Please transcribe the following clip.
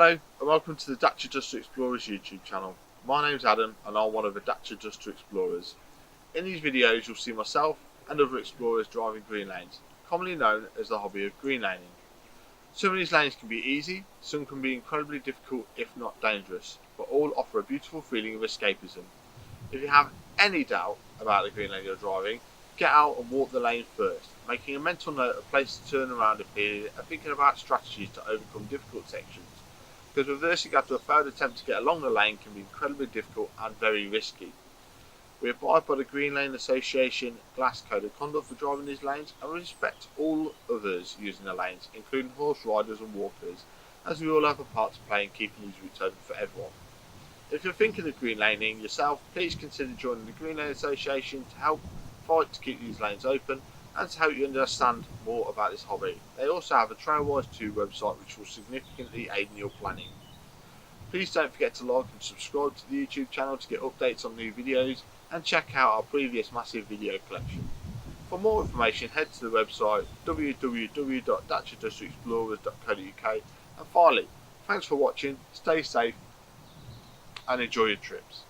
Hello and welcome to the Dacia2 Explorers YouTube channel. My name's Adam and I'm one of the Dacia2 Explorers. In these videos you'll see myself and other explorers driving green lanes, commonly known as the hobby of green laning. Some of these lanes can be easy, some can be incredibly difficult if not dangerous, but all offer a beautiful feeling of escapism. If you have any doubt about the green lane you're driving, get out and walk the lane first, making a mental note of places to turn around if needed and thinking about strategies to overcome difficult sections, because reversing after a failed attempt to get along the lane can be incredibly difficult and very risky. We abide by the Green Lane Association Glass Code of Conduct for driving these lanes and respect all others using the lanes, including horse riders and walkers, as we all have a part to play in keeping these routes open for everyone. If you're thinking of green laning yourself, please consider joining the Green Lane Association to help fight to keep these lanes open and to help you understand more about this hobby. They also have a Trailwise 2 website which will significantly aid in your planning. Please don't forget to like and subscribe to the YouTube channel to get updates on new videos and check out our previous massive video collection. For more information head to the website www.dacia2explorers.co.uk, and finally, thanks for watching, stay safe and enjoy your trips.